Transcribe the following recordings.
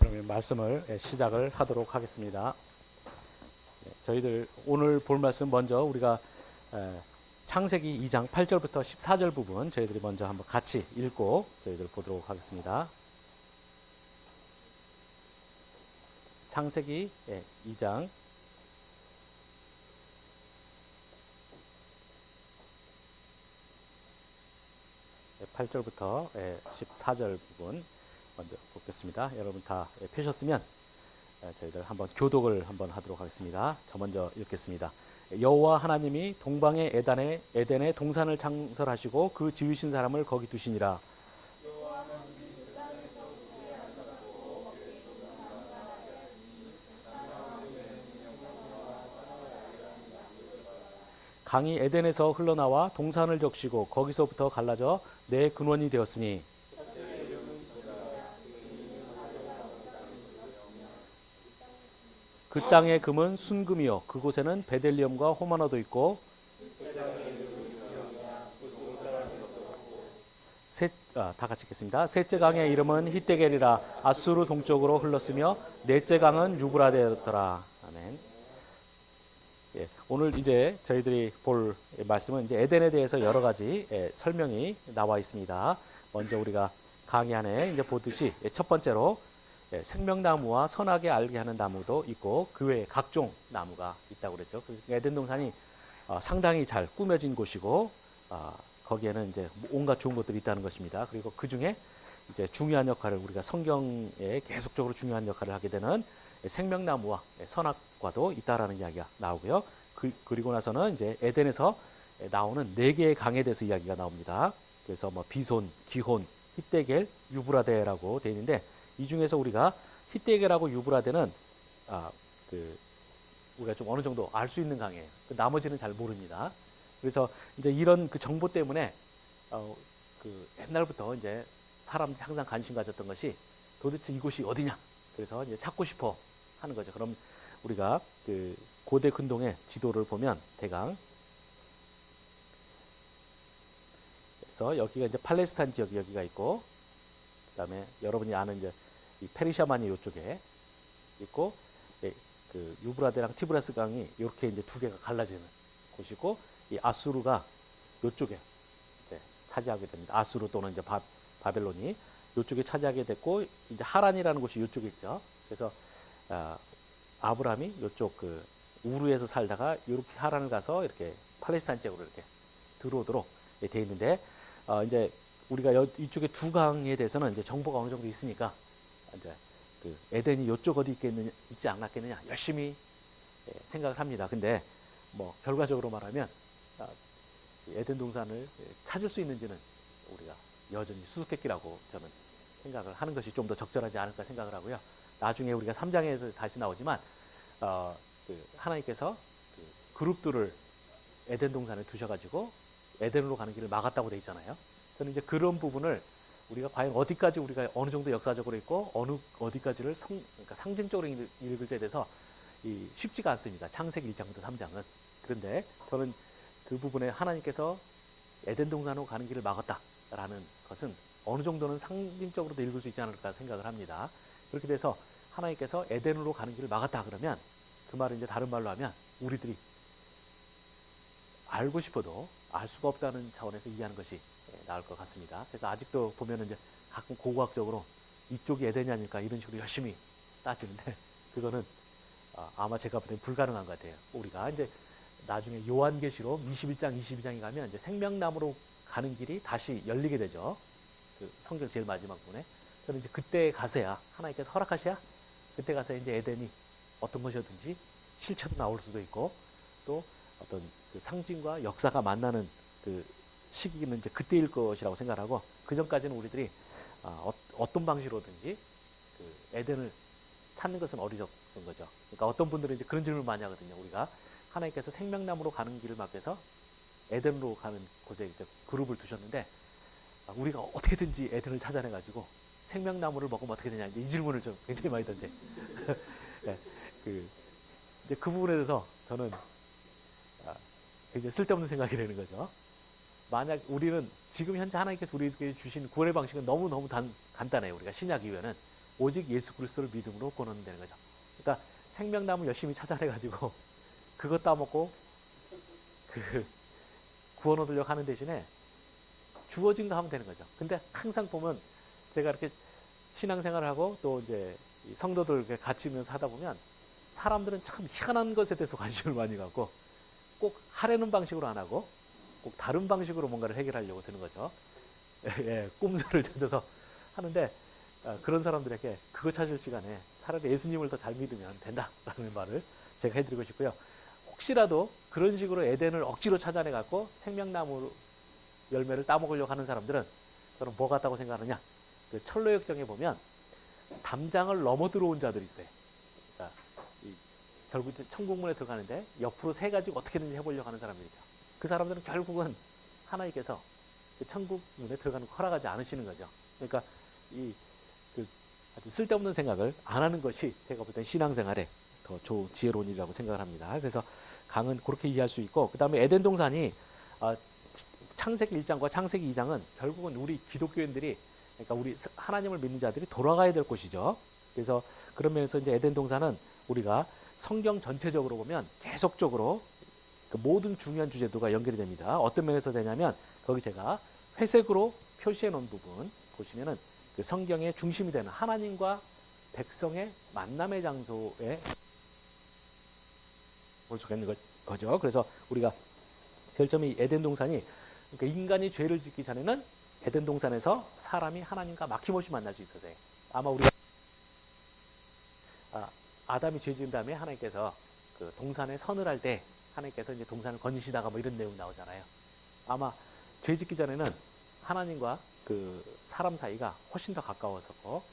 그러면 말씀을 시작을 하도록 하겠습니다. 저희들 오늘 볼 말씀 먼저 우리가 창세기 2장 8절부터 14절 부분 저희들이 먼저 한번 같이 읽고 저희들 보도록 하겠습니다. 창세기 2장 8절부터 14절 부분 먼저 보겠습니다. 여러분 다 펴셨으면 저희들 한번 교독을 한번 하도록 하겠습니다. 저 먼저 읽겠습니다. 여호와 하나님이 동방의 에덴에 동산을 창설하시고 그 지으신 사람을 거기 두시니라. 강이 에덴에서 흘러나와 동산을 적시고 거기서부터 갈라져 내 근원이 되었으니 그 땅의 금은 순금이요 그곳에는 베델리엄과 호마노도 있고 다 같이 읽겠습니다. 셋째 강의 이름은 히데겔이라. 아수르 동쪽으로 흘렀으며 넷째 강은 유브라데였더라. 아멘. 오늘 이제 저희들이 볼 말씀은 이제 에덴에 대해서 여러 가지 설명이 나와 있습니다. 먼저 우리가 강의 안에 이제 보듯이 첫 번째로 생명나무와 선하게 알게 하는 나무도 있고 그 외에 각종 나무가 있다고 그랬죠. 에덴 동산이 상당히 잘 꾸며진 곳이고 거기에는 이제 온갖 좋은 것들이 있다는 것입니다. 그리고 그 중에 이제 중요한 역할을 우리가 성경에 계속적으로 중요한 역할을 하게 되는 생명나무와 선악과도 있다라는 이야기가 나오고요. 그리고 나서는 이제 에덴에서 나오는 네 개의 강에 대해서 이야기가 나옵니다. 그래서 뭐 비손, 기혼, 히데겔, 유브라데라고 되어 있는데 이 중에서 우리가 히데겔하고 유브라데는 우리가 좀 어느 정도 알 수 있는 강이에요. 나머지는 잘 모릅니다. 그래서 이제 이런 그 정보 때문에 옛날부터 이제 사람들이 항상 관심 가졌던 것이 도대체 이곳이 어디냐. 그래서 이제 찾고 싶어 하는 거죠. 그럼 우리가 그 고대 근동의 지도를 보면 대강 그래서 여기가 이제 팔레스타인 지역이 여기가 있고 그다음에 여러분이 아는 이제 이 페르시아만이 이쪽에 있고 그 유브라데랑 티브라스 강이 이렇게 이제 두 개가 갈라지는 곳이고 이 아수르가 이쪽에 차지하게 됩니다. 아수르 또는 이제 바벨론이 이쪽에 차지하게 됐고 이제 하란이라는 곳이 이쪽에 있죠. 그래서 아브라함이 이쪽 그 우르에서 살다가 이렇게 하란을 가서 이렇게 팔레스타인 지역으로 이렇게 들어오도록 돼 있는데 이제 우리가 이쪽에 두 강에 대해서는 이제 정보가 어느 정도 있으니까 이제 그 에덴이 이쪽 어디 있지 않았겠느냐 열심히 생각을 합니다. 근데 뭐 결과적으로 말하면 에덴 동산을 찾을 수 있는지는 우리가 여전히 수수께끼라고 저는 생각을 하는 것이 좀 더 적절하지 않을까 생각을 하고요. 나중에 우리가 3장에서 다시 나오지만 하나님께서 그룹들을 에덴 동산에 두셔가지고 에덴으로 가는 길을 막았다고 돼 있잖아요. 저는 이제 그런 부분을 우리가 과연 어디까지 우리가 어느 정도 역사적으로 있고 어디까지를 그러니까 상징적으로 읽을 때에 대해서 쉽지가 않습니다. 창세기 1장부터 3장은. 그런데 저는 그 부분에 하나님께서 에덴 동산으로 가는 길을 막았다라는 것은 어느 정도는 상징적으로도 읽을 수 있지 않을까 생각을 합니다. 그렇게 돼서 하나님께서 에덴으로 가는 길을 막았다 그러면 그 말은 이제 다른 말로 하면 우리들이 알고 싶어도 알 수가 없다는 차원에서 이해하는 것이 나을 것 같습니다. 그래서 아직도 보면은 이제 가끔 고고학적으로 이쪽이 에덴이 아닐까 이런 식으로 열심히 따지는데 그거는 아마 제가 볼 땐 불가능한 것 같아요. 우리가 이제 나중에 요한계시록 21장, 22장에 가면 이제 생명나무로 가는 길이 다시 열리게 되죠. 그 성경 제일 마지막 부분에. 저는 이제 그때 가서야 하나님께서 허락하셔야 그때 가서 이제 에덴이 어떤 것이었든지 실체도 나올 수도 있고 또 어떤 그 상징과 역사가 만나는 그 시기는 이제 그때일 것이라고 생각하고 그 전까지는 우리들이 어떤 방식으로든지 그 에덴을 찾는 것은 어리석은 거죠. 그러니까 어떤 분들은 이제 그런 질문을 많이 하거든요. 우리가 하나님께서 생명나무로 가는 길을 막해서 에덴으로 가는 곳에 이제 그룹을 두셨는데 우리가 어떻게든지 에덴을 찾아내가지고 생명나무를 먹으면 어떻게 되냐 이 질문을 좀 굉장히 많이 던져요. 네, 이제 그 부분에 대해서 저는 굉장히 쓸데없는 생각이 되는 거죠. 만약 우리는 지금 현재 하나님께서 우리에게 주신 구원의 방식은 너무너무 간단해요. 우리가 신약 이후에는 오직 예수 그리스도를 믿음으로 구원은 되는 거죠. 그러니까 생명나무 열심히 찾아내가지고 그거 따먹고 그 구원 얻으려고 하는 대신에 주어진 거 하면 되는 거죠. 근데 항상 보면 제가 이렇게 신앙생활을 하고 또 이제 성도들 같이 있면서 하다 보면 사람들은 참 희한한 것에 대해서 관심을 많이 갖고 꼭 하려는 방식으로 안 하고 꼭 다른 방식으로 뭔가를 해결하려고 드는 거죠. 예, 꼼수를 찾아서 하는데 그런 사람들에게 그거 찾을 시간에 차라리 예수님을 더 잘 믿으면 된다라는 말을 제가 해드리고 싶고요. 혹시라도 그런 식으로 에덴을 억지로 찾아내 갖고 생명나무 열매를 따먹으려고 하는 사람들은 저는 뭐 같다고 생각하느냐, 그 철로역정에 보면 담장을 넘어 들어온 자들이 있어요. 그러니까 결국 천국문에 들어가는데 옆으로 새 가지고 어떻게든지 해보려고 하는 사람들이죠. 그 사람들은 결국은 하나님께서 천국문에 들어가는 거 허락하지 않으시는 거죠. 그러니까 아주 쓸데없는 생각을 안 하는 것이 제가 볼 땐 신앙생활에 더 좋은 지혜로운 일이라고 생각을 합니다. 그래서 강은 그렇게 이해할 수 있고, 그 다음에 에덴 동산이 창세기 1장과 창세기 2장은 결국은 우리 기독교인들이, 그러니까 우리 하나님을 믿는 자들이 돌아가야 될 곳이죠. 그래서 그런 면에서 이제 에덴 동산은 우리가 성경 전체적으로 보면 계속적으로 그 모든 중요한 주제도가 연결이 됩니다. 어떤 면에서 되냐면 거기 제가 회색으로 표시해 놓은 부분 보시면은 그 성경의 중심이 되는 하나님과 백성의 만남의 장소에 볼 수가 있는 거죠. 그래서 우리가 제일 처음에 에덴 동산이, 그러니까 인간이 죄를 짓기 전에는 에덴 동산에서 사람이 하나님과 막힘없이 만날 수 있었어요. 아마 우리가 아담이 죄 지은 다음에 하나님께서 그 동산에 선을 할 때 하나님께서 이제 동산을 거니시다가 뭐 이런 내용 나오잖아요. 아마 죄 짓기 전에는 하나님과 그 사람 사이가 훨씬 더 가까워서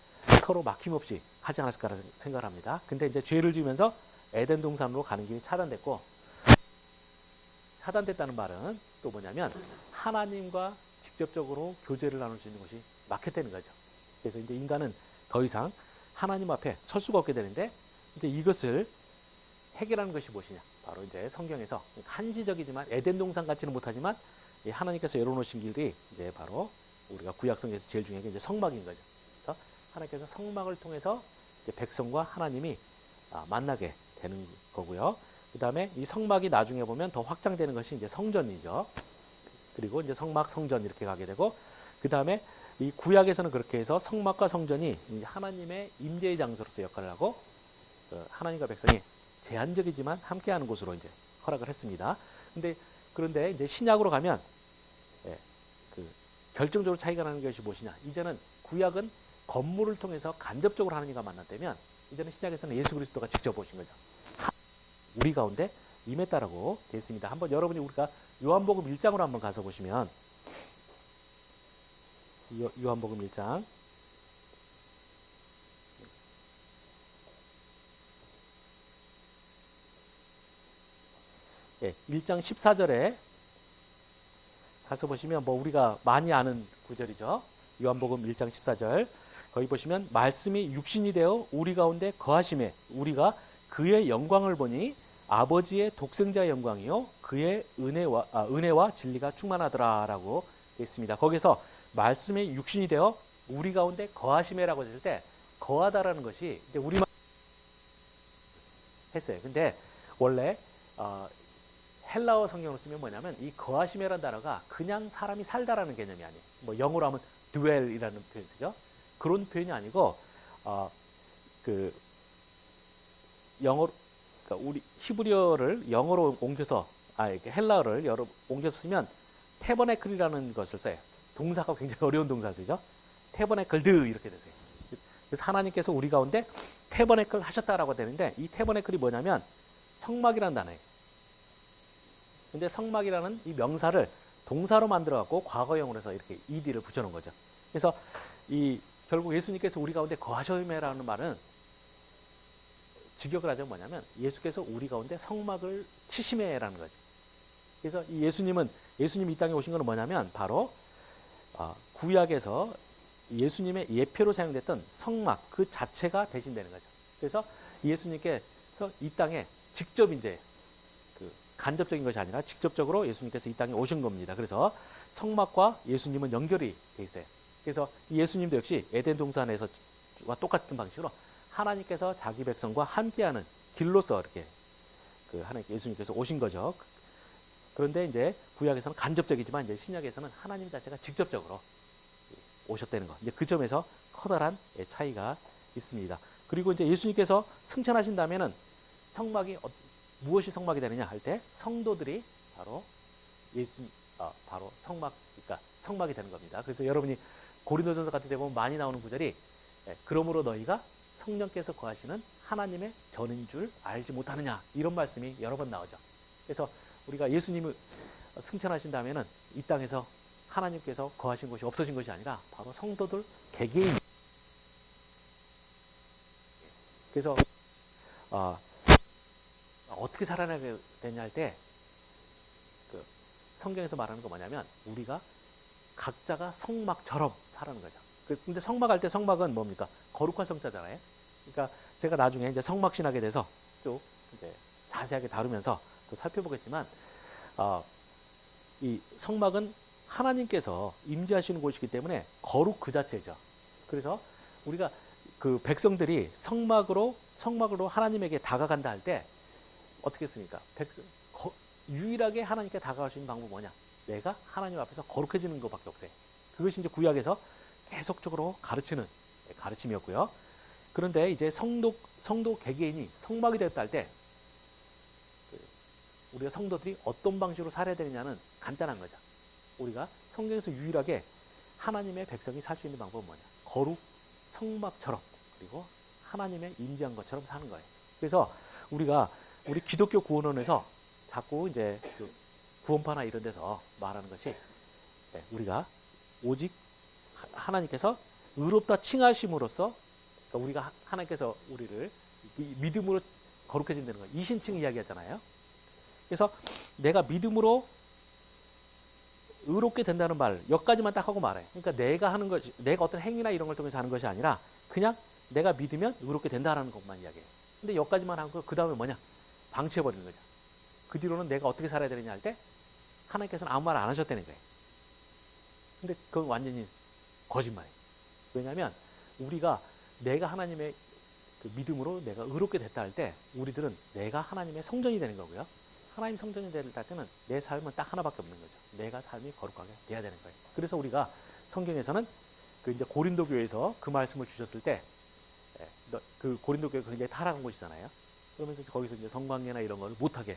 서로 막힘없이 하지 않았을까 생각을 합니다. 근데 이제 죄를 지으면서 에덴 동산으로 가는 길이 차단됐고, 차단됐다는 말은 또 뭐냐면 하나님과 직접적으로 교제를 나눌 수 있는 곳이 막혔다는 거죠. 그래서 이제 인간은 더 이상 하나님 앞에 설 수가 없게 되는데, 이제 이것을 해결하는 것이 무엇이냐? 바로 이제 성경에서 한시적이지만 에덴 동산 같지는 못하지만 하나님께서 열어놓으신 길이 이제 바로 우리가 구약성에서 제일 중요한 게 이제 성막인 거죠. 그래서 하나님께서 성막을 통해서 이제 백성과 하나님이 만나게 되는 거고요. 그 다음에 이 성막이 나중에 보면 더 확장되는 것이 이제 성전이죠. 그리고 이제 성막, 성전 이렇게 가게 되고, 그 다음에 이 구약에서는 그렇게 해서 성막과 성전이 하나님의 임재의 장소로서 역할을 하고, 하나님과 백성이 제한적이지만 함께하는 곳으로 이제 허락을 했습니다. 그런데 이제 신약으로 가면 그 결정적으로 차이가 나는 것이 무엇이냐? 이제는 구약은 건물을 통해서 간접적으로 하나님과 만났다면, 이제는 신약에서는 예수 그리스도가 직접 오신 거죠. 우리 가운데 임했다라고 되어 있습니다. 한번 여러분이 우리가 요한복음 1장으로 한번 가서 보시면, 요한복음 1장 예, 1장 14절에 가서 보시면 뭐 우리가 많이 아는 구절이죠. 요한복음 1장 14절. 거기 보시면 말씀이 육신이 되어 우리 가운데 거하심에 우리가 그의 영광을 보니 아버지의 독생자의 영광이요 그의 은혜와 진리가 충만하더라라고 되어 있습니다. 거기서 말씀이 육신이 되어 우리 가운데 거하심에라고 했을 때 거하다라는 것이 이제 우리만 했어요. 근데 원래 헬라어 성경으로 쓰면 뭐냐면 이 거하심이라는 단어가 그냥 사람이 살다라는 개념이 아니에요. 뭐 영어로 하면 dwell이라는 표현 쓰죠. 그런 표현이 아니고 그 영어로, 그러니까 우리 히브리어를 영어로 옮겨서 이렇게 헬라어를 옮겨서 쓰면 테버네클이라는 것을 써요. 동사가 굉장히 어려운 동사를 쓰죠. 테버네클드 이렇게 되세요. 그래서 하나님께서 우리 가운데 테버네클 하셨다라고 되는데, 이 테버네클이 뭐냐면 성막이라는 단어예요. 근데 성막이라는 이 명사를 동사로 만들어 갖고 과거형으로 해서 이렇게 ed를 붙여놓은 거죠. 그래서 결국 예수님께서 우리 가운데 거하셔매라는 말은 직역을 하자면 뭐냐면 예수께서 우리 가운데 성막을 치심해라는 거죠. 그래서 예수님이 이 땅에 오신 것은 뭐냐면 바로 구약에서 예수님의 예표로 사용됐던 성막 그 자체가 대신되는 거죠. 그래서 예수님께서 이 땅에 직접 이제 간접적인 것이 아니라 직접적으로 예수님께서 이 땅에 오신 겁니다. 그래서 성막과 예수님은 연결이 돼 있어요. 그래서 예수님도 역시 에덴 동산에서 방식과 똑같은 방식으로 하나님께서 자기 백성과 함께하는 길로서 이렇게 그 하나님 예수님께서 오신 거죠. 그런데 이제 구약에서는 간접적이지만 이제 신약에서는 하나님 자체가 직접적으로 오셨다는 거. 이제 그 점에서 커다란 차이가 있습니다. 그리고 이제 예수님께서 승천하신다면은 성막이 무엇이 성막이 되느냐 할 때 성도들이 바로 바로 성막, 그러니까 성막이 되는 겁니다. 그래서 여러분이 고린도전서 같은 데 보면 많이 나오는 구절이 그러므로 너희가 성령께서 거하시는 하나님의 전인 줄 알지 못하느냐 이런 말씀이 여러 번 나오죠. 그래서 우리가 예수님을 승천하신다면은 이 땅에서 하나님께서 거하신 곳이 없어진 것이 아니라 바로 성도들 개개인. 그래서 어떻게 살아나게 되냐 할 때 그 성경에서 말하는 거 뭐냐면 우리가 각자가 성막처럼 살아는 거죠. 근데 성막할 때 성막은 뭡니까? 거룩한 성자잖아요. 그러니까 제가 나중에 이제 성막 신학에 대해서 쭉 이제 자세하게 다루면서 또 살펴보겠지만 이 성막은 하나님께서 임재하시는 곳이기 때문에 거룩 그 자체죠. 그래서 우리가 그 백성들이 성막으로 하나님에게 다가간다 할 때 어떻게 했습니까? 유일하게 하나님께 다가갈 수 있는 방법은 뭐냐? 내가 하나님 앞에서 거룩해지는 것밖에 없어요. 그것이 이제 구약에서 계속적으로 가르치는 가르침이었고요. 그런데 이제 성도 개개인이 성막이 됐다 할 때 우리가 성도들이 어떤 방식으로 살아야 되느냐는 간단한 거죠. 우리가 성경에서 유일하게 하나님의 백성이 살 수 있는 방법은 뭐냐? 거룩 성막처럼 그리고 하나님의 임재한 것처럼 사는 거예요. 그래서 우리 기독교 구원원에서 자꾸 이제 그 구원파나 이런 데서 말하는 것이 우리가 오직 하나님께서 의롭다 칭하심으로써 그러니까 우리가 하나님께서 우리를 믿음으로 거룩해진다는 거 이신칭 이야기하잖아요. 그래서 내가 믿음으로 의롭게 된다는 말 여기까지만 딱 하고 말해. 그러니까 내가 하는 것이 내가 어떤 행위나 이런 걸 통해서 하는 것이 아니라 그냥 내가 믿으면 의롭게 된다라는 것만 이야기해. 근데 여기까지만 하고 그 다음에 뭐냐? 방치해버리는 거죠. 그 뒤로는 내가 어떻게 살아야 되느냐 할 때 하나님께서는 아무 말 안 하셨다는 거예요. 근데 그건 완전히 거짓말이에요. 왜냐하면 우리가 내가 하나님의 그 믿음으로 내가 의롭게 됐다 할 때 우리들은 내가 하나님의 성전이 되는 거고요. 하나님 성전이 됐다 할 때는 내 삶은 딱 하나밖에 없는 거죠. 내가 삶이 거룩하게 돼야 되는 거예요. 그래서 우리가 성경에서는 그 이제 고린도 교회에서 그 말씀을 주셨을 때 그 고린도 교회가 굉장히 타락한 곳이잖아요. 그러면서 거기서 이제 성관계나 이런 걸 못하게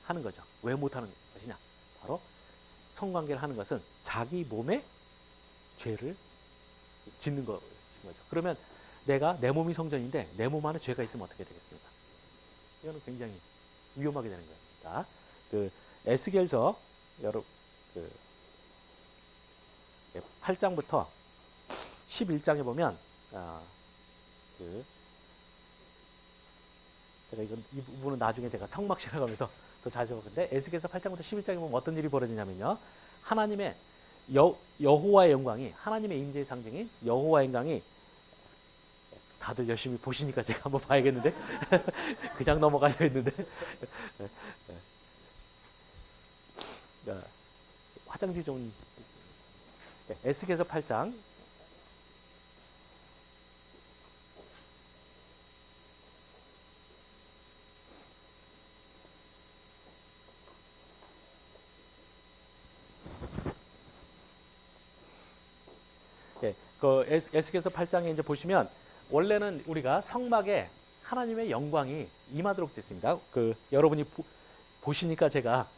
하는 거죠. 왜 못하는 것이냐? 바로 성관계를 하는 것은 자기 몸에 죄를 짓는 것인 거죠. 그러면 내 몸이 성전인데 내 몸 안에 죄가 있으면 어떻게 되겠습니까? 이거는 굉장히 위험하게 되는 겁니다. 그 에스겔서 여러 8장부터 11장에 보면 제가 이 부분은 나중에 제가 성막 실어가면서 더 자세히 볼 건데 에스겔서 8장부터 11장에 보면 어떤 일이 벌어지냐면요. 하나님의 여호와의 영광이 하나님의 임재의 상징인 여호와의 영광이 다들 열심히 보시니까 제가 한번 봐야겠는데 그냥 넘어가려 했는데 화장지 좀 에스겔서 8장 그 에스겔서 8장에 이제 보시면 원래는 우리가 성막에 하나님의 영광이 임하도록 됐습니다. 그 여러분이 보시니까 제가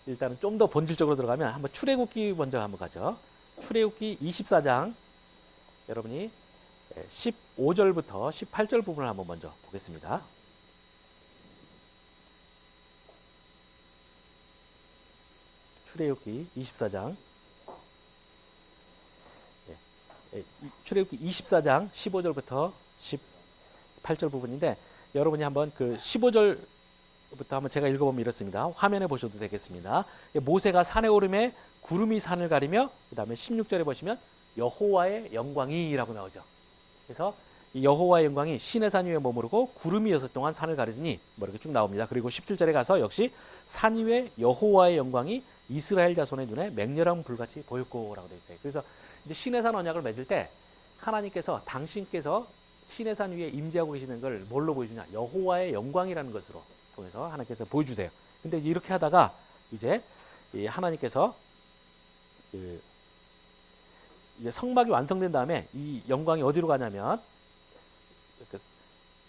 일단은 좀 더 본질적으로 들어가면 한번 출애굽기 먼저 한번 가죠. 출애굽기 24장 여러분이 15절부터 18절 부분을 한번 먼저 보겠습니다. 출애굽기 24장 출애굽기 24장 15절부터 18절 부분인데 여러분이 한번 그 15절부터 한번 제가 읽어보면 이렇습니다. 화면에 보셔도 되겠습니다. 모세가 산에 오르매 구름이 산을 가리며 그 다음에 16절에 보시면 여호와의 영광이라고 나오죠. 그래서 이 여호와의 영광이 시내 산 위에 머무르고 구름이 6 동안 산을 가리더니 뭐 이렇게 쭉 나옵니다. 그리고 17절에 가서 역시 산 위에 여호와의 영광이 이스라엘 자손의 눈에 맹렬한 불같이 보였고라고 되어 있어요. 그래서 이제 시내산 언약을 맺을 때 하나님께서 당신께서 시내산 위에 임재하고 계시는 걸 뭘로 보여주냐? 여호와의 영광이라는 것으로 통해서 하나님께서 보여주세요. 근데 이렇게 하다가 이제 하나님께서 이제 성막이 완성된 다음에 이 영광이 어디로 가냐면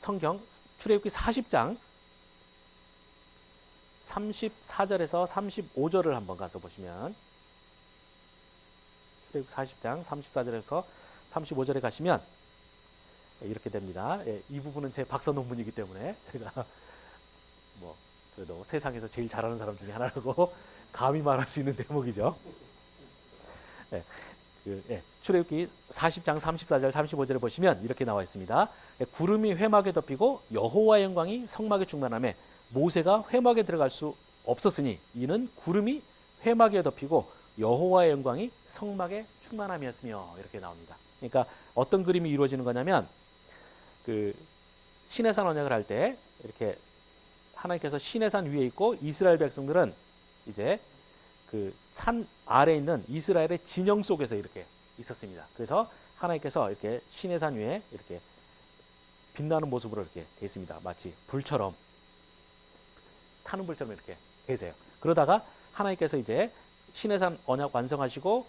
성경 출애굽기 40장 34절에서 35절을 한번 가서 보시면, 출애굽기 40장 34절에서 35절에 가시면 이렇게 됩니다. 이 부분은 제 박사 논문이기 때문에 제가 뭐 그래도 세상에서 제일 잘하는 사람 중에 하나라고 감히 말할 수 있는 대목이죠. 출애굽기 40장 34절 35절에 보시면 이렇게 나와 있습니다. 구름이 회막에 덮이고 여호와의 영광이 성막에 충만하며 모세가 회막에 들어갈 수 없었으니 이는 구름이 회막에 덮이고 여호와의 영광이 성막에 충만함이었으며, 이렇게 나옵니다. 그러니까 어떤 그림이 이루어지는 거냐면, 시내산 언약을 할 때 이렇게 하나님께서 시내산 위에 있고 이스라엘 백성들은 이제 그 산 아래에 있는 이스라엘의 진영 속에서 이렇게 있었습니다. 그래서 하나님께서 이렇게 시내산 위에 이렇게 빛나는 모습으로 이렇게 돼 있습니다. 마치 불처럼, 타는 불처럼 이렇게 계세요. 그러다가 하나님께서 이제 시내산 언약 완성하시고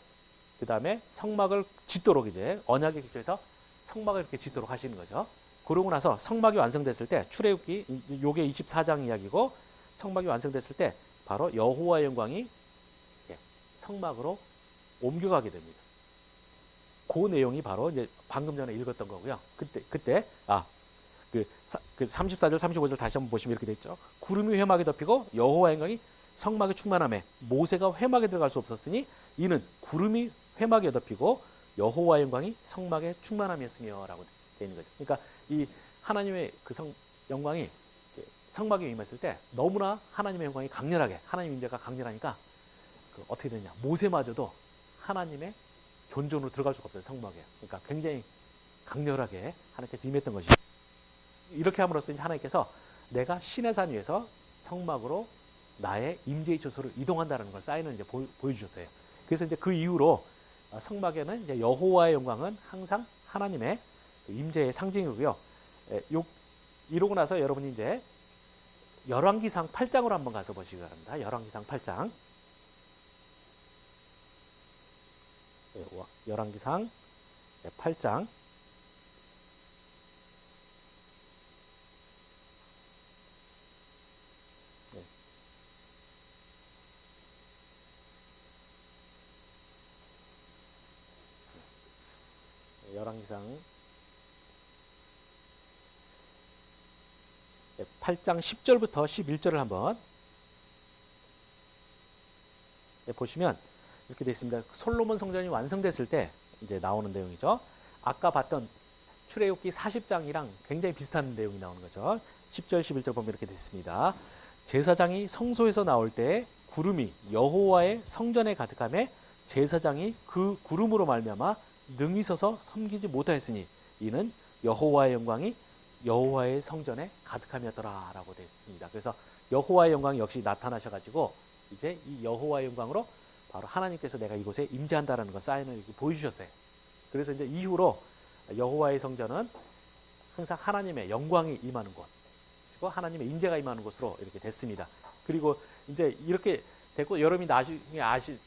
그 다음에 성막을 짓도록, 이제 언약의 기초에서 성막을 이렇게 짓도록 하시는 거죠. 그러고 나서 성막이 완성됐을 때, 출애굽기 요게 24장 이야기고, 성막이 완성됐을 때 바로 여호와의 영광이 성막으로 옮겨가게 됩니다. 그 내용이 바로 이제 방금 전에 읽었던 거고요. 그때 34절 35절 다시 한번 보시면 이렇게 돼 있죠. 구름이 회막에 덮이고 여호와의 영광이 성막에 충만하며 모세가 회막에 들어갈 수 없었으니 이는 구름이 회막에 덮이고 여호와의 영광이 성막에 충만함이었으며라고 되어 있는 거죠. 그러니까 이 하나님의 그 영광이 성막에 임했을 때 너무나 하나님의 영광이 강렬하게, 하나님 임재가 강렬하니까 어떻게 되냐, 모세마저도 하나님의 존존으로 들어갈 수가 없어요, 성막에. 그러니까 굉장히 강렬하게 하나님께서 임했던 것이죠. 이렇게 함으로써 이제 하나님께서 내가 시내산 위에서 성막으로 나의 임재의 처소를 이동한다는 걸 사인을 이제 보여주셨어요. 그래서 이제 그 이후로 성막에는 이제 여호와의 영광은 항상 하나님의 임재의 상징이고요. 이러고 나서 여러분이 이제 열왕기상 8장으로 한번 가서 보시기 바랍니다. 열왕기상 8장. 열왕기상 8장. 열왕기상 8장 10절부터 11절을 한번 보시면 이렇게 되어 있습니다. 솔로몬 성전이 완성됐을 때 이제 나오는 내용이죠. 아까 봤던 출애굽기 40장이랑 굉장히 비슷한 내용이 나오는 거죠. 10절 11절 보면 이렇게 되어 있습니다. 제사장이 성소에서 나올 때 구름이 여호와의 성전에 가득하며 제사장이 그 구름으로 말미암아 능히 서서 섬기지 못하였으니 이는 여호와의 영광이 여호와의 성전에 가득함이었더라라고 되어 있습니다. 그래서 여호와의 영광이 역시 나타나셔가지고 이제 이 여호와의 영광으로 바로 하나님께서 내가 이곳에 임재한다라는 거 사인을 이렇게 보여주셨어요. 그래서 이제 이후로 여호와의 성전은 항상 하나님의 영광이 임하는 곳, 그리고 하나님의 임재가 임하는 곳으로 이렇게 됐습니다. 그리고 이제 이렇게 됐고, 여러분이 나중에 아시는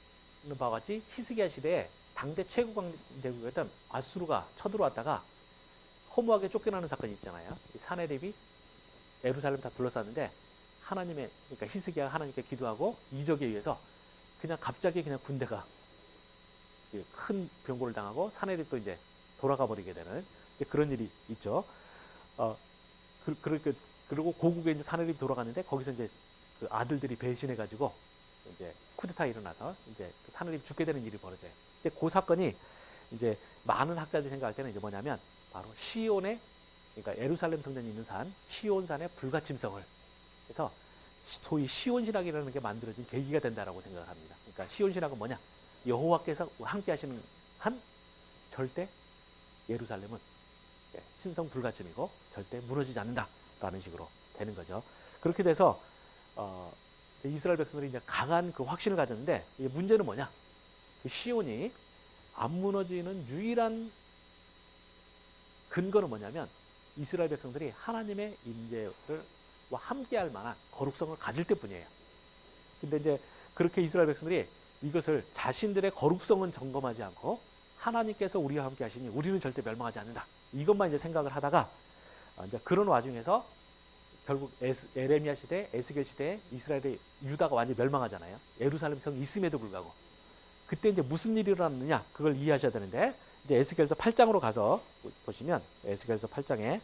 바와 같이 히스기야 시대에 당대 최고 강대국이었던 아수르가 쳐들어왔다가 허무하게 쫓겨나는 사건이 있잖아요. 사내립이 예루살렘 다 둘러쌌는데 하나님의, 그러니까 히스기야가 하나님께 기도하고 이적에 의해서 그냥 갑자기 그냥 군대가 큰 병고를 당하고 사내립도 이제 돌아가 버리게 되는 그런 일이 있죠. 그리고 고국에 이제 사내립이 돌아갔는데 거기서 이제 그 아들들이 배신해가지고 이제 쿠데타 일어나서 이제 사내립이 죽게 되는 일이 벌어져요. 근데 그 사건이 이제 많은 학자들이 생각할 때는 이제 뭐냐면 바로 시온의, 그러니까 예루살렘 성전이 있는 산 시온산의 불가침성을 해서 소위 시온신학이라는 게 만들어진 계기가 된다라고 생각을 합니다. 그러니까 시온신학은 뭐냐? 여호와께서 함께 하시는 한 절대 예루살렘은 신성 불가침이고 절대 무너지지 않는다라는 식으로 되는 거죠. 그렇게 돼서 이스라엘 백성들이 이제 강한 그 확신을 가졌는데, 문제는 뭐냐? 그 시온이 안 무너지는 유일한 근거는 뭐냐면 이스라엘 백성들이 하나님의 임재와 함께할 만한 거룩성을 가질 때뿐이에요. 근데 이제 그렇게 이스라엘 백성들이 이것을 자신들의 거룩성은 점검하지 않고 하나님께서 우리와 함께 하시니 우리는 절대 멸망하지 않는다. 이것만 이제 생각을 하다가 이제 그런 와중에서 결국 에레미야 시대, 에스겔 시대에 이스라엘의 유다가 완전히 멸망하잖아요. 예루살렘 성이 있음에도 불구하고. 그때 이제 무슨 일이 일어났느냐? 그걸 이해하셔야 되는데 이제 에스겔서 8장으로 가서 보시면 에스겔서 8장에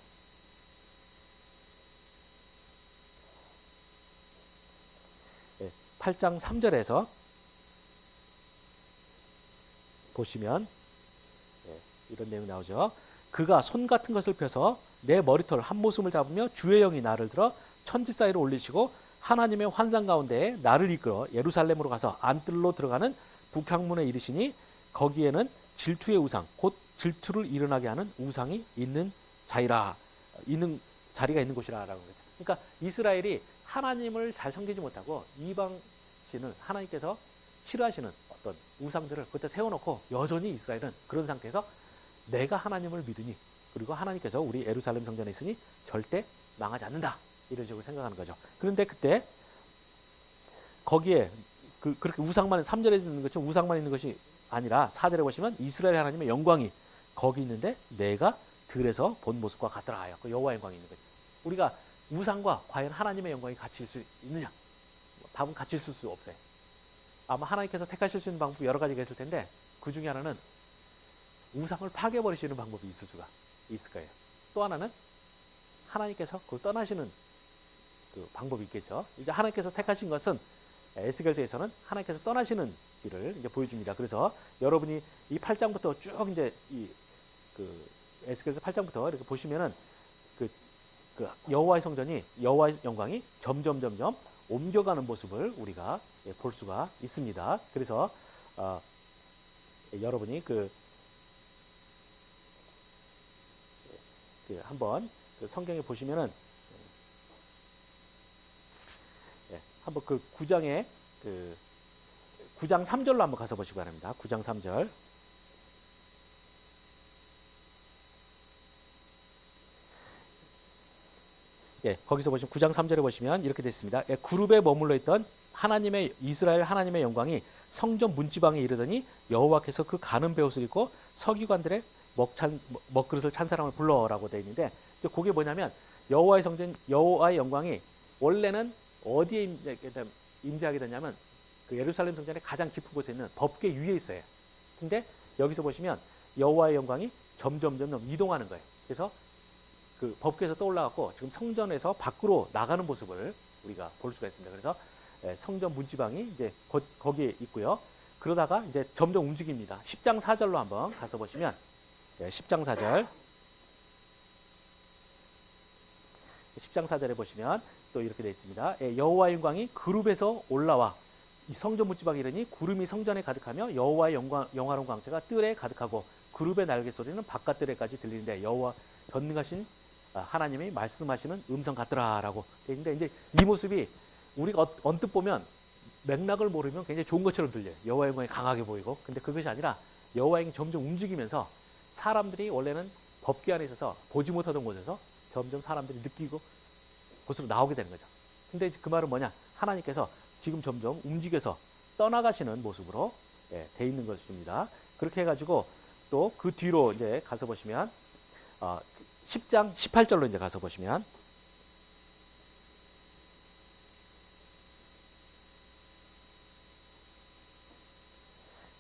8장 3절에서 보시면 이런 내용이 나오죠. 그가 손 같은 것을 펴서 내 머리털 한 모습을 잡으며 주의 영이 나를 들어 천지 사이로 올리시고 하나님의 환상 가운데에 나를 이끌어 예루살렘으로 가서 안뜰로 들어가는 북향문에 이르시니 거기에는 질투의 우상 곧 질투를 일어나게 하는 우상이 있는 자리가 있는 곳이라라고 그랬죠. 그러니까 이스라엘이 하나님을 잘 섬기지 못하고 이방 신을 하나님께서 싫어하시는 어떤 우상들을 그때 세워놓고 여전히 이스라엘은 그런 상태에서 내가 하나님을 믿으니 그리고 하나님께서 우리 예루살렘 성전에 있으니 절대 망하지 않는다 이런 식으로 생각하는 거죠. 그런데 그때 거기에 그렇게 우상만 3절에 있는 것처럼 우상만 있는 것이 아니라 4절에 보시면 이스라엘 하나님의 영광이 거기 있는데 내가 들에서 본 모습과 같더라. 그 여호와의 영광이 있는 거죠. 우리가 우상과 과연 하나님의 영광이 같이 있을 수 있느냐? 답은 같이 있을 수 없어요. 아마 하나님께서 택하실 수 있는 방법이 여러 가지가 있을 텐데 그 중에 하나는 우상을 파괴버리시는 방법이 있을 수가 있을 거예요. 또 하나는 하나님께서 그걸 떠나시는 그 방법이 있겠죠. 이제 하나님께서 택하신 것은 에스겔서에서는 하나님께서 떠나시는 길을 이제 보여줍니다. 그래서 여러분이 이 8장부터 쭉 이제 그 에스겔서 8장부터 이렇게 보시면은 그 여호와의 성전이 여호와의 영광이 점점 옮겨가는 모습을 우리가 볼 수가 있습니다. 그래서 여러분이 한번 성경에 보시면은 한번 그 9장에 9장 3절로 한번 가서 보시기 바랍니다. 9장 3절. 거기서 보시면 9장 3절에 보시면 이렇게 되어 있습니다. 그룹에 머물러 있던 이스라엘 하나님의 영광이 성전 문지방에 이르더니 여호와께서 그 가는 베옷을 입고 서기관들의 먹그릇을 찬 사람을 불러라고 되어 있는데 그게 뭐냐면 여호와의 성전 여호와의 영광이 원래는 어디에 임재하게 되냐면 그 예루살렘 성전의 가장 깊은 곳에 있는 법궤 위에 있어요. 근데 여기서 보시면 여호와의 영광이 점점 이동하는 거예요. 그래서 그 법궤에서 떠올라갖고 지금 성전에서 밖으로 나가는 모습을 우리가 볼 수가 있습니다. 그래서 성전 문지방이 이제 거기에 있고요. 그러다가 이제 점점 움직입니다. 10장 4절로 한번 가서 보시면 10장 4절 10장 4절에 보시면 또 이렇게 되어 있습니다. 여호와의 영광이 그룹에서 올라와 성전 문지방에 이르니 구름이 성전에 가득하며 여호와의 영화로운 광채가 뜰에 가득하고 그룹의 날개 소리는 바깥 뜰에까지 들리는데 여호와 전능하신 하나님이 말씀하시는 음성 같더라라고 되어 있는데 이제 이 모습이 우리가 언뜻 보면 맥락을 모르면 굉장히 좋은 것처럼 들려요. 여호와의 영광이 강하게 보이고 근데 그것이 아니라 여호와의 영광이 점점 움직이면서 사람들이 원래는 법궤 안에 있어서 보지 못하던 곳에서 점점 사람들이 느끼고 곳으로 나오게 되는 거죠. 근데 그 말은 뭐냐? 하나님께서 지금 점점 움직여서 떠나가시는 모습으로 돼 있는 것입니다. 그렇게 해가지고 또 그 뒤로 이제 가서 보시면 10장 18절로 이제 가서 보시면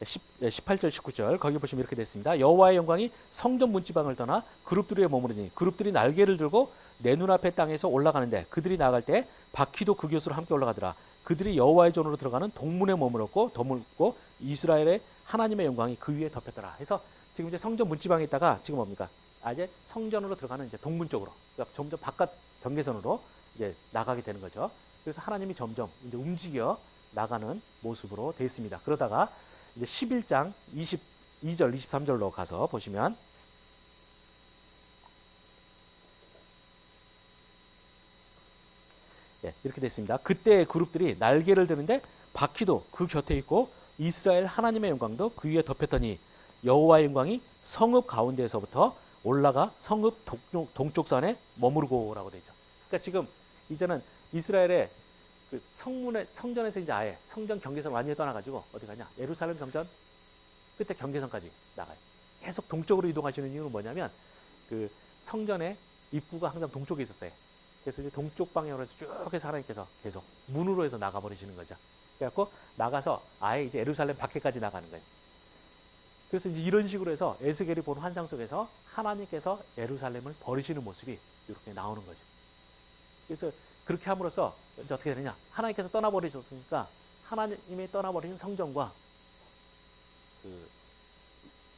18절 19절 거기 보시면 이렇게 됐습니다. 여호와의 영광이 성전 문지방을 떠나 그룹들에 머무르니 그룹들이 날개를 들고 내 눈앞에 땅에서 올라가는데 그들이 나갈 때 바퀴도 그 곁으로 함께 올라가더라. 그들이 여호와의 전으로 들어가는 동문에 머물렀고 이스라엘의 하나님의 영광이 그 위에 덮였더라. 해서 지금 이제 성전 문지방에 있다가 지금 뭡니까? 이제 성전으로 들어가는 이제 동문 쪽으로 그러니까 점점 바깥 경계선으로 이제 나가게 되는 거죠. 그래서 하나님이 점점 이제 움직여 나가는 모습으로 되어 있습니다. 그러다가 이제 11장 22절 23절로 가서 보시면 이렇게 됐습니다. 그때 그룹들이 날개를 드는데 바퀴도 그 곁에 있고 이스라엘 하나님의 영광도 그 위에 덮였더니 여호와의 영광이 성읍 가운데에서부터 올라가 성읍 동쪽산에 머무르고라고 되어 있죠. 그러니까 지금 이제는 이스라엘의 그 성전에서 이제 아예 성전 경계선 완전히 떠나가지고 어디 가냐? 예루살렘 성전 끝에 경계선까지 나가요. 계속 동쪽으로 이동하시는 이유는 뭐냐면 그 성전의 입구가 항상 동쪽에 있었어요. 그래서 이제 동쪽 방향으로 해서 쭉 해서 하나님께서 계속 문으로 해서 나가버리시는 거죠. 그래갖고 나가서 아예 이제 예루살렘 밖에까지 나가는 거예요. 그래서 이제 이런 식으로 해서 에스겔이 본 환상 속에서 하나님께서 예루살렘을 버리시는 모습이 이렇게 나오는 거죠. 그래서 그렇게 함으로써 이제 어떻게 되느냐? 하나님께서 떠나버리셨으니까 하나님이 떠나버린 성전과 그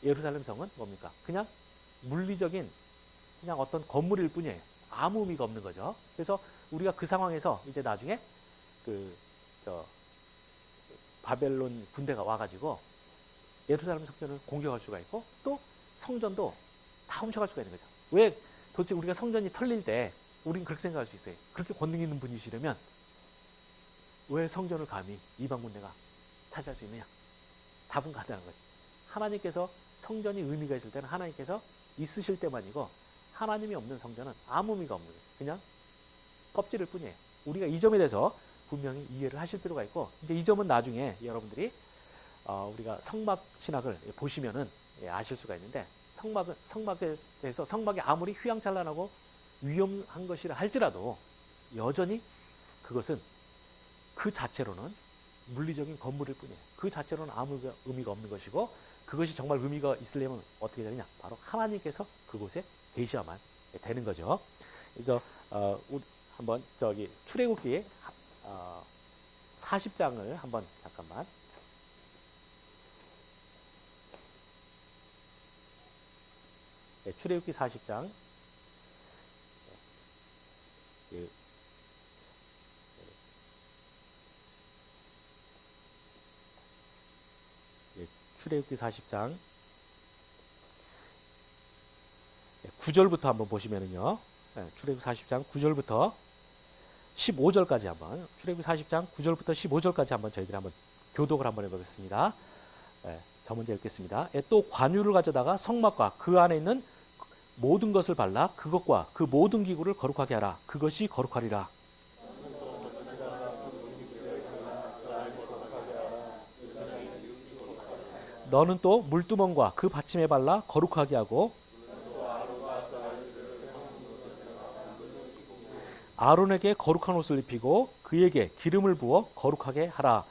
예루살렘 성은 뭡니까? 그냥 물리적인 그냥 어떤 건물일 뿐이에요. 아무 의미가 없는 거죠. 그래서 우리가 그 상황에서 이제 나중에 바벨론 군대가 와가지고 예루살렘 성전을 공격할 수가 있고 또 성전도 다 훔쳐갈 수가 있는 거죠. 왜 도대체 우리가 성전이 털릴 때 우리는 그렇게 생각할 수 있어요. 그렇게 권능 있는 분이시려면 왜 성전을 감히 이방 군대가 차지할 수 있느냐? 답은 간단한 거죠. 하나님께서 성전이 의미가 있을 때는 하나님께서 있으실 때만이고 하나님이 없는 성전은 아무 의미가 없는 거예요. 그냥 껍질일 뿐이에요. 우리가 이 점에 대해서 분명히 이해를 하실 필요가 있고 이제 이 점은 나중에 여러분들이 우리가 성막 신학을 보시면은 아실 수가 있는데 성막에 대해서 성막이 아무리 휘황찬란하고 위험한 것이라 할지라도 여전히 그것은 그 자체로는 물리적인 건물일 뿐이에요. 그 자체로는 아무 의미가 없는 것이고 그것이 정말 의미가 있으려면 어떻게 되느냐? 바로 하나님께서 그곳에 계셔야만 되는 거죠. 그래서 우리 한번 저기 출애굽기 40장을 한번 잠깐만. 네, 출애굽기 40장. 출애굽기 40장 9절부터 한번 보시면은요. 출애굽기 40장 9절부터 15절까지 한번 출애굽기 40장 9절부터 15절까지 한번 저희들이 한번 교독을 한번 해보겠습니다. 저 먼저 읽겠습니다. 또 관유를 가져다가 성막과 그 안에 있는 모든 것을 발라 그것과 그 모든 기구를 거룩하게 하라. 그것이 거룩하리라. 너는 또 물두멍과 그 받침에 발라 거룩하게 하고 아론에게 거룩한 옷을 입히고 그에게 기름을 부어 거룩하게 하라.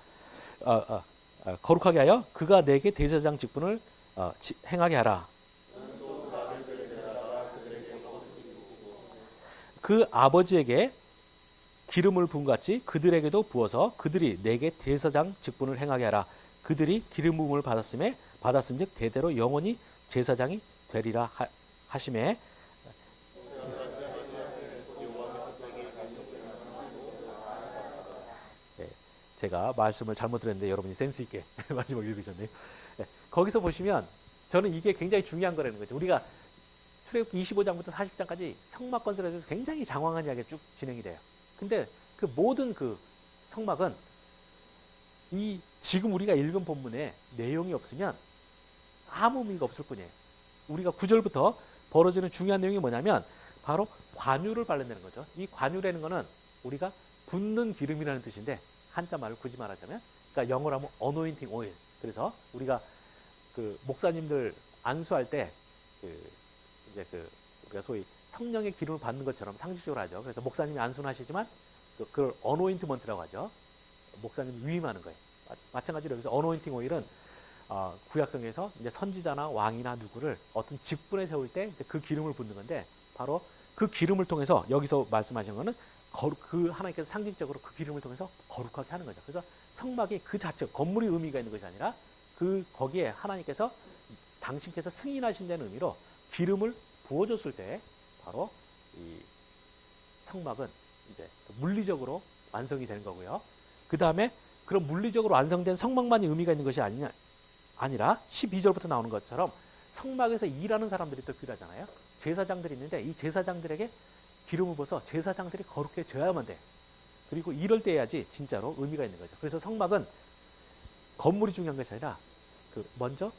거룩하게 하여 그가 내게 대제사장 직분을 행하게 하라. 그 아버지에게 기름을 부은 같이 그들에게도 부어서 그들이 내게 대제사장 직분을 행하게 하라. 그들이 기름 부음을 받았음즉 대대로 영원히 제사장이 되리라 하심에 제가 말씀을 잘못 들었는데 여러분이 센스 있게 마지막 읽으셨네요. 거기서 보시면 저는 이게 굉장히 중요한 거라는 거죠. 우리가 출애굽기 25장부터 40장까지 성막 건설에 대해서 굉장히 장황한 이야기가 쭉 진행이 돼요. 근데 그 모든 그 성막은 이 지금 우리가 읽은 본문에 내용이 없으면 아무 의미가 없을 뿐이에요. 우리가 9절부터 벌어지는 중요한 내용이 뭐냐면 바로 관유를 바른다는 거죠. 이 관유라는 거는 우리가 붓는 기름이라는 뜻인데 한자 말을 굳이 말하자면 그러니까 영어로 하면 anointing oil. 그래서 우리가 그 목사님들 안수할 때 우리가 소위 성령의 기름을 받는 것처럼 상식적으로 하죠. 그래서 목사님이 안수는 하시지만 그걸 anointment라고 하죠. 목사님 위임하는 거예요. 마찬가지로 여기서 anointing oil은 구약성에서 이제 선지자나 왕이나 누구를 어떤 직분에 세울 때 이제 그 기름을 붓는 건데 바로 그 기름을 통해서 여기서 말씀하신 거는 그 하나님께서 상징적으로 그 기름을 통해서 거룩하게 하는 거죠. 그래서 성막이 그 자체 건물의 의미가 있는 것이 아니라 거기에 하나님께서 당신께서 승인하신다는 의미로 기름을 부어줬을 때 바로 이 성막은 이제 물리적으로 완성이 되는 거고요. 그 다음에 그런 물리적으로 완성된 성막만이 의미가 있는 것이 아니라 12절부터 나오는 것처럼 성막에서 일하는 사람들이 또 필요하잖아요. 제사장들이 있는데 이 제사장들에게 기름을 부어서 제사장들이 거룩해져야만 돼. 그리고 이럴 때 해야지 진짜로 의미가 있는 거죠. 그래서 성막은 건물이 중요한 것이 아니라 먼저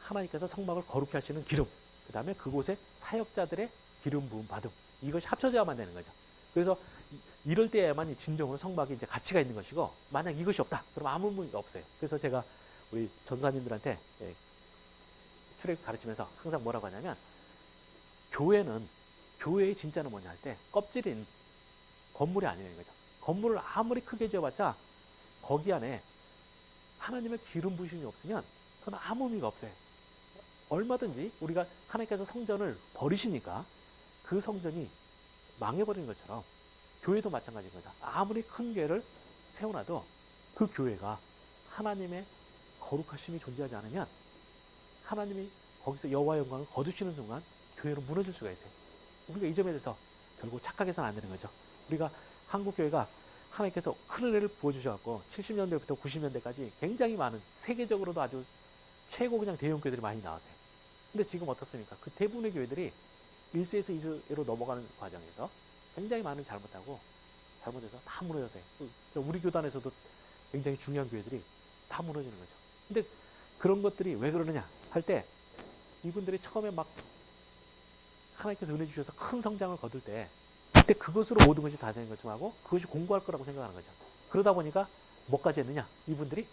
하나님께서 성막을 거룩해 하시는 기름, 그 다음에 그곳에 사역자들의 기름 부음 받음, 이것이 합쳐져야만 되는 거죠. 그래서 이럴 때에만 진정으로 성막이 이제 가치가 있는 것이고, 만약 이것이 없다, 그럼 아무 의미가 없어요. 그래서 제가 우리 전사님들한테 출애굽 가르치면서 항상 뭐라고 하냐면, 교회의 진짜는 뭐냐 할 때 껍질인 건물이 아니라는 거죠. 건물을 아무리 크게 지어봤자 거기 안에 하나님의 기름 부심이 없으면 그건 아무 의미가 없어요. 얼마든지 우리가 하나님께서 성전을 버리시니까 그 성전이 망해버리는 것처럼 교회도 마찬가지인 거죠. 아무리 큰 교회를 세워놔도 그 교회가 하나님의 거룩하심이 존재하지 않으면 하나님이 거기서 여호와의 영광을 거두시는 순간 교회로 무너질 수가 있어요. 우리가 이 점에 대해서 결국 착각해서는 안 되는 거죠. 우리가 한국교회가 하나님께서 큰 은혜를 부어주셔서 70년대부터 90년대까지 굉장히 많은, 세계적으로도 아주 최고 그냥 대형교회들이 많이 나왔어요. 근데 지금 어떻습니까? 그 대부분의 교회들이 1세에서 2세로 넘어가는 과정에서 굉장히 많은 잘못해서 다 무너졌어요. 우리 교단에서도 굉장히 중요한 교회들이 다 무너지는 거죠. 근데 그런 것들이 왜 그러느냐 할 때, 이분들이 처음에 막 하나님께서 은혜 주셔서 큰 성장을 거둘 때, 그때 그것으로 모든 것이 다 되는 것좀 하고 그것이 공부할 거라고 생각하는 거죠. 그러다 보니까 뭐까지 했느냐? 이분들이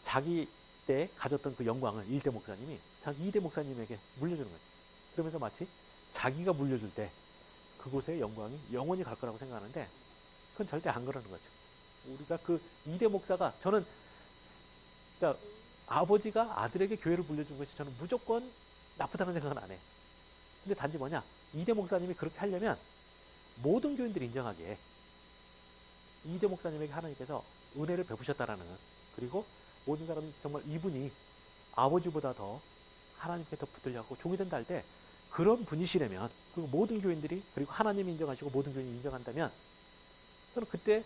자기 때 가졌던 그 영광을 1대 목사님이 자기 2대 목사님에게 물려주는 거죠. 그러면서 마치 자기가 물려줄 때 그곳의 영광이 영원히 갈 거라고 생각하는데, 그건 절대 안 그러는 거죠. 우리가 그 2대 목사가, 저는 그러니까 아버지가 아들에게 교회를 물려준 것이 저는 무조건 나쁘다는 생각은 안 해. 근데 단지 뭐냐, 2대 목사님이 그렇게 하려면 모든 교인들이 인정하기에 2대 목사님에게 하나님께서 은혜를 베푸셨다라는, 그리고 모든 사람이 정말 이분이 아버지보다 더 하나님께 더 붙들려고 종이 된다 할 때, 그런 분이시라면, 그리고 모든 교인들이, 그리고 하나님이 인정하시고 모든 교인이 인정한다면, 저는 그때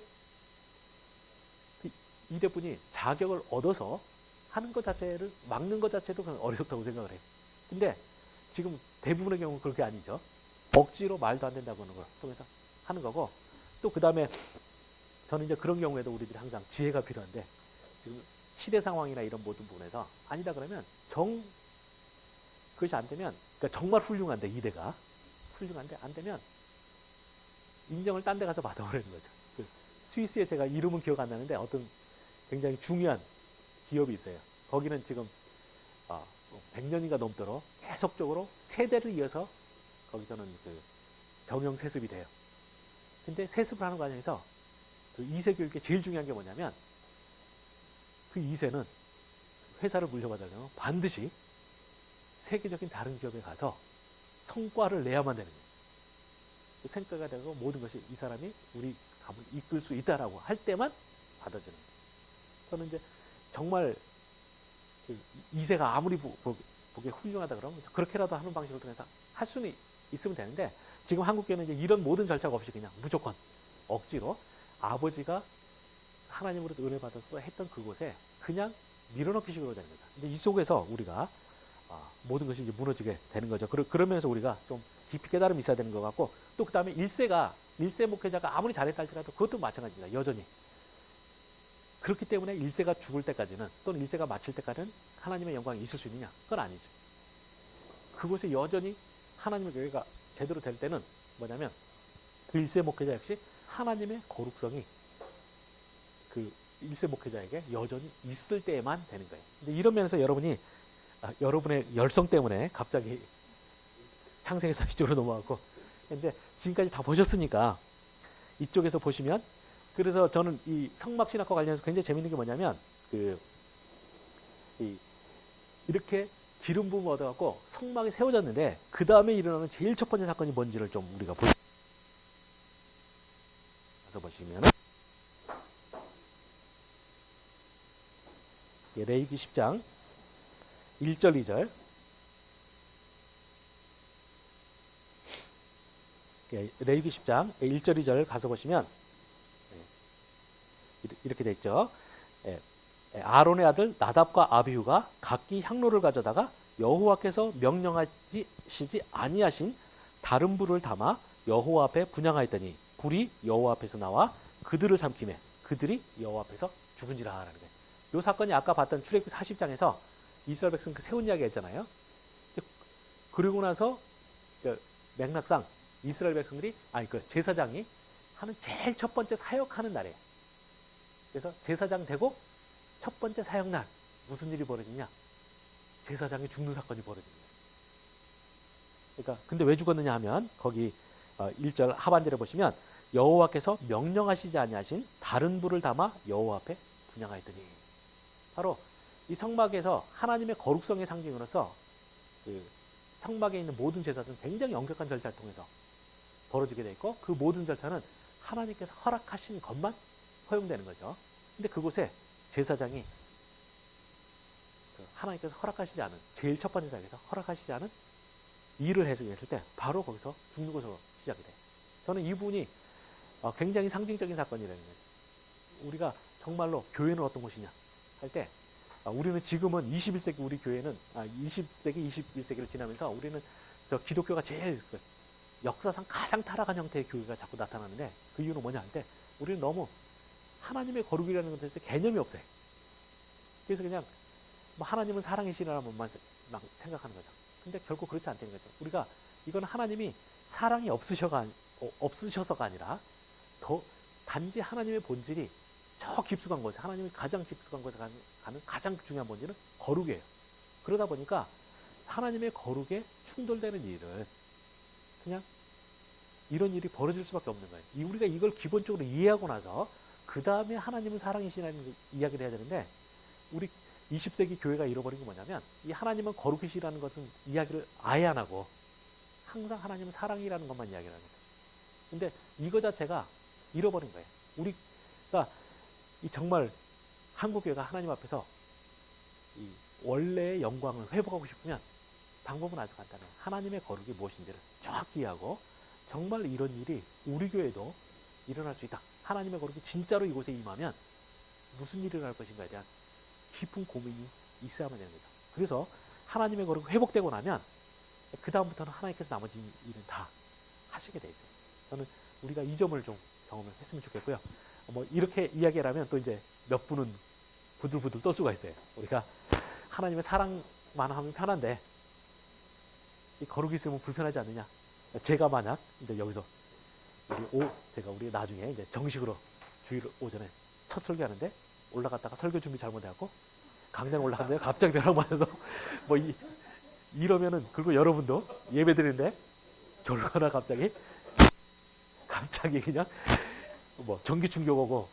그 2대 분이 자격을 얻어서 하는 것 자체를 막는 것 자체도 그냥 어리석다고 생각을 해요. 근데 지금 대부분의 경우는 그렇게 아니죠. 억지로 말도 안 된다고 하는 걸 통해서 하는 거고, 또 그 다음에 저는 이제 그런 경우에도 우리들이 항상 지혜가 필요한데, 지금 시대 상황이나 이런 모든 부분에서 아니다 그러면 그것이 안 되면, 그러니까 정말 훌륭한데, 이대가 훌륭한데 안 되면 인정을 딴 데 가서 받아버리는 거죠. 그 스위스에 제가 이름은 기억 안 나는데 어떤 굉장히 중요한 기업이 있어요. 거기는 지금 100년인가 넘도록 계속적으로 세대를 이어서 거기서는 그 병영 세습이 돼요. 근데 세습을 하는 과정에서 그 2세 교육에 제일 중요한 게 뭐냐면, 그 2세는 회사를 물려받으려면 반드시 세계적인 다른 기업에 가서 성과를 내야만 되는 거예요. 그 성과가 되고 모든 것이 이 사람이 우리 가문을 이끌 수 있다라고 할 때만 받아주는 거예요. 저는 이제 정말 2세가 아무리 보기에 훌륭하다 그러면 그렇게라도 하는 방식을 통해서 할 수는 있으면 되는데, 지금 한국교회는 이제 이런 모든 절차가 없이 그냥 무조건 억지로 아버지가 하나님으로부터 은혜 받아서 했던 그곳에 그냥 밀어넣기 식으로 되는 거죠. 근데 이 속에서 우리가 모든 것이 이제 무너지게 되는 거죠. 그러면서 우리가 좀 깊이 깨달음이 있어야 되는 것 같고, 또 그 다음에 1세 목회자가 아무리 잘했다 할지라도 그것도 마찬가지입니다. 여전히. 그렇기 때문에 1세가 죽을 때까지는, 또는 1세가 마칠 때까지는 하나님의 영광이 있을 수 있느냐? 그건 아니죠. 그곳에 여전히 하나님의 교회가 제대로 될 때는 뭐냐면, 그 1세 목회자 역시 하나님의 거룩성이 그 1세 목회자에게 여전히 있을 때에만 되는 거예요. 근데 이런 면에서 여러분의 열성 때문에 갑자기 창세기에서 이쪽으로 넘어가고, 근데 지금까지 다 보셨으니까 이쪽에서 보시면, 그래서 저는 이 성막신학과 관련해서 굉장히 재밌는 게 뭐냐면, 이렇게 기름 부음 얻어갖고 성막이 세워졌는데, 그 다음에 일어나는 제일 첫 번째 사건이 뭔지를 좀 우리가 보시면, 레위기 10장 1절 2절, 레위기 10장 1절 2절 가서 보시면 이렇게 돼 있죠. 아론의 아들 나답과 아비후가 각기 향로를 가져다가 여호와께서 명령하시지 아니하신 다른 불을 담아 여호와 앞에 분향하였더니 불이 여호와 앞에서 나와 그들을 삼키매 그들이 여호와 앞에서 죽은지라 하는 거예요. 이 사건이 아까 봤던 출애굽기 40장에서 이스라엘 백성 그 세운 이야기 했잖아요. 그리고 나서 그 맥락상 이스라엘 백성들이 그 제사장이 하는 제일 첫 번째 사역하는 날이에요. 그래서 제사장 되고 첫 번째 사역날 무슨 일이 벌어지냐? 제사장이 죽는 사건이 벌어집니다. 그러니까 근데 왜 죽었느냐 하면 거기 1절 하반절에 보시면 여호와께서 명령하시지 아니하신 다른 불을 담아 여호와 앞에 분향하였더니, 바로 이 성막에서 하나님의 거룩성의 상징으로서 그 성막에 있는 모든 제사들은 굉장히 엄격한 절차를 통해서 벌어지게 돼 있고, 그 모든 절차는 하나님께서 허락하신 것만 허용되는 거죠. 근데 그곳에 제사장이 하나님께서 허락하시지 않은, 제일 첫 번째 자리에서 허락하시지 않은 일을 했을 때 바로 거기서 죽는 것으로 시작이 돼요. 저는 이 부분이 굉장히 상징적인 사건이라는 거예요. 우리가 정말로 교회는 어떤 곳이냐 할 때, 우리는 지금은 21세기 우리 교회는 20세기, 21세기를 지나면서 우리는 저 기독교가 제일 역사상 가장 타락한 형태의 교회가 자꾸 나타나는데, 그 이유는 뭐냐 할 때, 우리는 너무 하나님의 거룩이라는 것에 대해서 개념이 없어요. 그래서 그냥 뭐 하나님은 사랑이시라는 것만 생각하는 거죠. 근데 결국 그렇지 않다는 거죠. 우리가 이건 하나님이 사랑이 없으셔서가 아니라 더 단지 하나님의 본질이 저 깊숙한 곳에, 하나님이 가장 깊숙한 곳에 가는 가장 중요한 본질은 거룩이에요. 그러다 보니까 하나님의 거룩에 충돌되는 일은 그냥 이런 일이 벌어질 수밖에 없는 거예요. 우리가 이걸 기본적으로 이해하고 나서 그 다음에 하나님은 사랑이시라는 이야기를 해야 되는데, 우리 20세기 교회가 잃어버린 게 뭐냐면, 이 하나님은 거룩이시라는 것은 이야기를 아예 안 하고 항상 하나님은 사랑이라는 것만 이야기를 하는 거예요. 근데 이거 자체가 잃어버린 거예요. 우리가 이 정말 한국교회가 하나님 앞에서 이 원래의 영광을 회복하고 싶으면 방법은 아주 간단해요. 하나님의 거룩이 무엇인지를 정확히 이해하고, 정말 이런 일이 우리 교회도 일어날 수 있다. 하나님의 거룩이 진짜로 이곳에 임하면 무슨 일이 일어날 것인가에 대한 깊은 고민이 있어야만 되는 거죠. 그래서 하나님의 거룩이 회복되고 나면 그 다음부터는 하나님께서 나머지 일은 다 하시게 돼 있어요. 저는 우리가 이 점을 좀 경험을 했으면 좋겠고요. 뭐 이렇게 이야기를 하면 또 이제 몇 분은 부들부들 떨 수가 있어요. 우리가 하나님의 사랑만 하면 편한데 이 거룩이 있으면 불편하지 않느냐. 제가 만약 이제 여기서 제가 우리 나중에 이제 정식으로 주일 오전에 첫 설교하는데 올라갔다가 설교 준비 잘못해갖고 강당 올라갔는데 갑자기 벼락 맞아서 뭐 이러면은, 그리고 여러분도 예배 드리는데 졸거나 갑자기 그냥 뭐 전기 충격 오고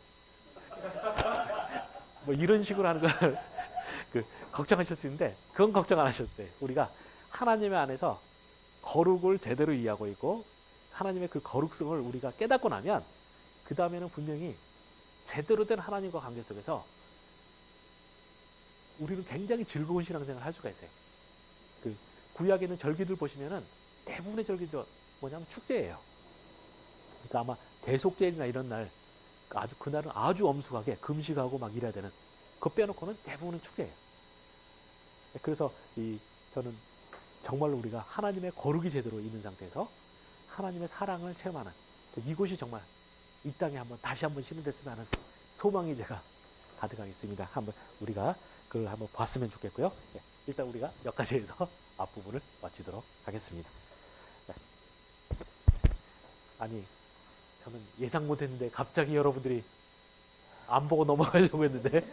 뭐 이런 식으로 하는 걸 걱정하실 수 있는데, 그건 걱정 안 하셔도 돼요. 우리가 하나님의 안에서 거룩을 제대로 이해하고 있고 하나님의 그 거룩성을 우리가 깨닫고 나면 그 다음에는 분명히 제대로 된 하나님과 관계 속에서 우리는 굉장히 즐거운 신앙생활을 할 수가 있어요. 그 구약에 있는 절기들 보시면은 대부분의 절기도 뭐냐면 축제예요. 그러니까 아마 대속제일이나 이런 날 그날은 아주 엄숙하게 금식하고 막 이래야 되는, 그거 빼놓고는 대부분은 축제예요. 그래서 저는 정말로 우리가 하나님의 거룩이 제대로 있는 상태에서 하나님의 사랑을 체험하는, 이곳이 정말 이 땅에 다시 한번 시는됐으면 하는 소망이 제가 가득하겠습니다. 한번 우리가 그걸 한번 봤으면 좋겠고요. 일단 우리가 여기까지 해서 앞부분을 마치도록 하겠습니다. 아니, 저는 예상 못했는데 갑자기 여러분들이 안 보고 넘어가려고 했는데